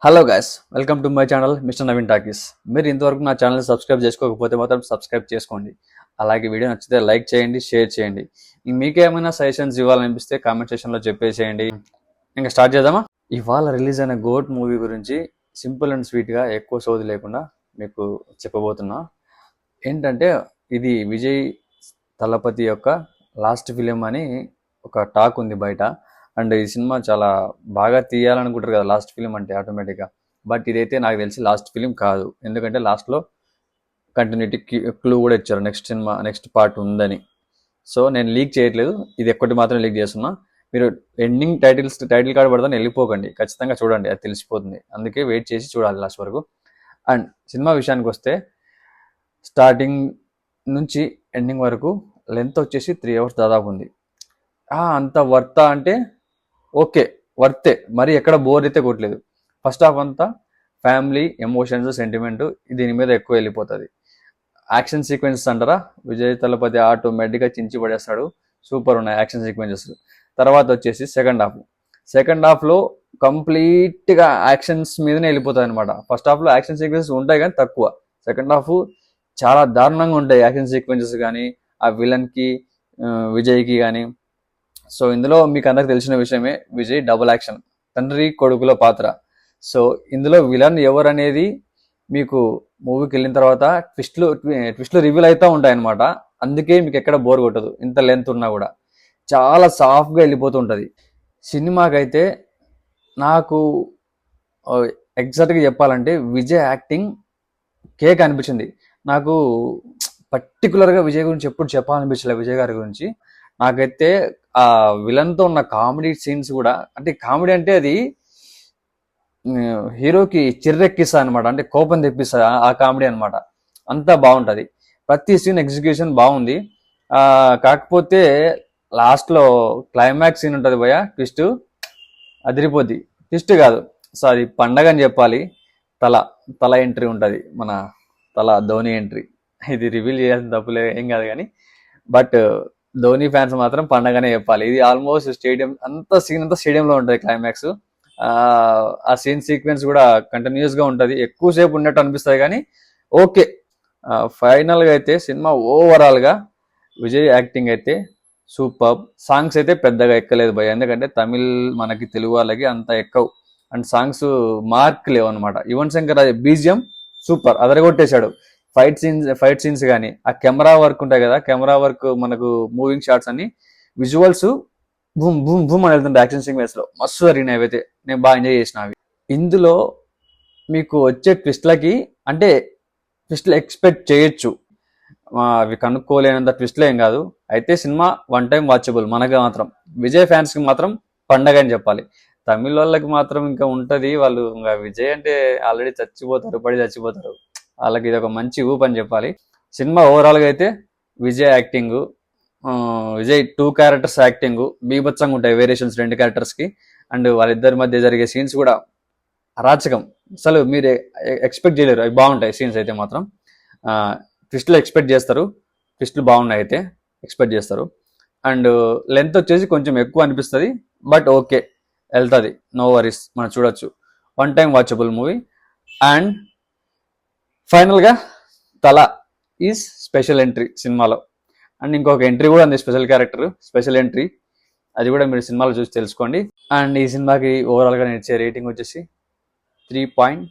Hello guys, welcome to my channel mister Naveen talkies. మీరు ఇంతవరకు నా ఛానల్ సబ్స్క్రైబ్ చేసుకోకపోతే మాత్రం సబ్స్క్రైబ్ చేసుకోండి. అలాగే వీడియో నచ్చితే లైక్ చేయండి, షేర్ చేయండి. మీకేమైనా సజెషన్స్ ఇవ్వాలనిపిస్తే కామెంట్ సెక్షన్లో చెప్పేసేయండి. ఇంకా స్టార్ట్ చేద్దామా? ఇవాళ రిలీజ్ అయిన గోట్ మూవీ గురించి సింపుల్ అండ్ స్వీట్గా ఎక్కువ సోది లేకుండా మీకు చెప్పబోతున్నా. ఏంటంటే ఇది విజయ్ తలపతి యొక్క లాస్ట్ ఫిలిం అని ఒక టాక్ ఉంది బయట. అండ్ ఈ సినిమా చాలా బాగా తీయాలనుకుంటారు కదా లాస్ట్ ఫిలిం అంటే ఆటోమేటిక్గా. బట్ ఇదైతే నాకు తెలిసి లాస్ట్ ఫిలిం కాదు, ఎందుకంటే లాస్ట్లో కంటిన్యూటీ క్లూ కూడా ఇచ్చారు నెక్స్ట్ పార్ట్ ఉందని. సో నేను లీక్ చేయట్లేదు, ఇది ఒక్కటి మాత్రం లీక్ చేస్తున్నా. మీరు ఎండింగ్ టైటిల్ కార్డ్ పడతాను వెళ్ళిపోకండి, ఖచ్చితంగా చూడండి, అది తెలిసిపోతుంది. అందుకే వెయిట్ చేసి చూడాలి లాస్ట్ వరకు. అండ్ సినిమా విషయానికి వస్తే స్టార్టింగ్ నుంచి ఎండింగ్ వరకు లెంత్ వచ్చేసి 3 hours దాదాపు ఉంది. అంత వర్తా అంటే ఓకే, వర్తే, మరి ఎక్కడ బోర్ అయితే కొట్టలేదు. ఫస్ట్ హాఫ్ అంతా ఫ్యామిలీ, ఎమోషన్స్, సెంటిమెంట్ దీని మీద ఎక్కువ వెళ్ళిపోతుంది. యాక్షన్ సీక్వెన్సెస్ అంటారా, విజయ్ తలపతి ఆటోమేటిక్గా చించి పడేస్తాడు. సూపర్ ఉన్నాయి యాక్షన్ సీక్వెన్సెస్. తర్వాత వచ్చేసి సెకండ్ హాఫ్లో కంప్లీట్గా యాక్షన్స్ మీదనే వెళ్ళిపోతుంది అనమాట. ఫస్ట్ హాఫ్లో యాక్షన్ సీక్వెన్సెస్ ఉంటాయి కానీ తక్కువ. సెకండ్ హాఫ్ చాలా దారుణంగా ఉంటాయి యాక్షన్ సీక్వెన్సెస్ కానీ, ఆ విలన్కి విజయ్కి కానీ. సో ఇందులో మీకు అందరికి తెలిసిన విషయమే, విజయ్ డబుల్ యాక్షన్, తండ్రి కొడుకుల పాత్ర. సో ఇందులో విలన్ ఎవరు అనేది మీకు మూవీకి వెళ్ళిన తర్వాత ట్విస్ట్లు రివీల్ అవుతూ ఉంటాయి అనమాట. అందుకే మీకు ఎక్కడ బోర్ కొట్టదు, ఇంత లెంత్ ఉన్నా కూడా చాలా సాఫ్ట్గా వెళ్ళిపోతూ ఉంటుంది. సినిమాకైతే నాకు ఎగ్జాక్ట్గా చెప్పాలంటే విజయ్ యాక్టింగ్ కేక్ అనిపించింది. నాకు పర్టికులర్గా విజయ్ గురించి ఎప్పుడు చెప్పాలనిపించలే. విజయ్ గారి గురించి నాకైతే ఆ విలన్తో ఉన్న కామెడీ సీన్స్ కూడా, అంటే కామెడీ అంటే అది హీరోకి చిర్రెక్కిస్తా అనమాట, అంటే కోపం తెప్పిస్తా ఆ కామెడీ అనమాట. అంతా బాగుంటుంది, ప్రతి సీన్ ఎగ్జిక్యూషన్ బాగుంది. కాకపోతే లాస్ట్లో క్లైమాక్స్ సీన్ ఉంటుంది భయ, ట్విస్ట్ అదిరిపోద్ది. ట్విస్ట్ కాదు, సారీ, పండగ అని చెప్పాలి. తల ఎంట్రీ ఉంటుంది, మన ధోని ఎంట్రీ. ఇది రివీల్ చేయాల్సిన తప్పులే, ఏం కాదు కానీ, బట్ ధోని ఫ్యాన్స్ మాత్రం పండగనే చెప్పాలి. ఇది ఆల్మోస్ట్ సీన్ అంతా స్టేడియంలో ఉంటుంది క్లైమాక్స్. ఆ సీన్ సీక్వెన్స్ కూడా కంటిన్యూస్గా ఉంటుంది, ఎక్కువసేపు ఉన్నట్టు అనిపిస్తుంది కానీ ఓకే. ఫైనల్గా అయితే సినిమా ఓవరాల్గా విజయ్ యాక్టింగ్ అయితే సూపర్. సాంగ్స్ అయితే పెద్దగా ఎక్కలేదు భయ, ఎందుకంటే తమిళ్ మనకి తెలుగు వాళ్ళకి అంత ఎక్కవు. అండ్ సాంగ్స్ మార్క్ లేవు అనమాట. యువన్ శంకర్ బీజిఎం సూపర్, అదరగొట్టేశాడు. ఫైట్ సీన్స్ కానీ, ఆ కెమెరా వర్క్ ఉంటాయి కదా, కెమెరా వర్క్ మనకు మూవింగ్ షాట్స్ అన్ని విజువల్స్ బూమ్ బూమ్ బూమ్ అని వెళ్తుంటాయి యాక్షన్ సీక్వెన్స్ లో, మస్తు జరిగినాయి. అయితే నేను బాగా ఎంజాయ్ చేసిన అవి. ఇందులో మీకు వచ్చే ట్విస్ట్లకి అంటే ట్విస్ట్లు ఎక్స్పెక్ట్ చేయొచ్చు, అవి కనుక్కోలేనంత ట్విస్ట్లు ఏం కాదు. అయితే సినిమా 1 time వాచబుల్. మనకి మాత్రం విజయ్ ఫ్యాన్స్ కి మాత్రం పండగ అని చెప్పాలి. తమిళ వాళ్ళకి మాత్రం ఇంకా ఉంటది, వాళ్ళు ఇంకా విజయ్ అంటే ఆల్రెడీ పడి చచ్చిపోతారు. వాళ్ళకి ఇది ఒక మంచి ఊపు అని చెప్పాలి. సినిమా ఓవరాల్గా అయితే Vijay acting, Vijay 2 characters acting బీభత్సంగా ఉంటాయి, వేరియేషన్స్ 2 charactersకి. అండ్ వాళ్ళిద్దరి మధ్య జరిగే సీన్స్ కూడా అరాచకం, అసలు మీరు ఎక్స్పెక్ట్ చేయలేరు, అవి బాగుంటాయి సీన్స్ అయితే మాత్రం. ట్విస్ట్లు ఎక్స్పెక్ట్ చేస్తారు, ట్విస్ట్లు బాగున్నాయి అయితే ఎక్స్పెక్ట్ చేస్తారు. అండ్ లెంత్ వచ్చేసి కొంచెం ఎక్కువ అనిపిస్తుంది, బట్ ఓకే, వెళ్తుంది, నో వరీస్, మనం చూడొచ్చు. 1 time వాచబుల్ మూవీ. అండ్ ఫైనల్గా తల ఈజ్ స్పెషల్ ఎంట్రీ సినిమాలో. అండ్ ఇంకొక ఎంట్రీ కూడా ఉంది, స్పెషల్ క్యారెక్టర్, స్పెషల్ ఎంట్రీ, అది కూడా మీరు సినిమాలో చూసి తెలుసుకోండి. అండ్ ఈ సినిమాకి ఓవరాల్గా నేను ఇచ్చే రేటింగ్ వచ్చేసి 3.5.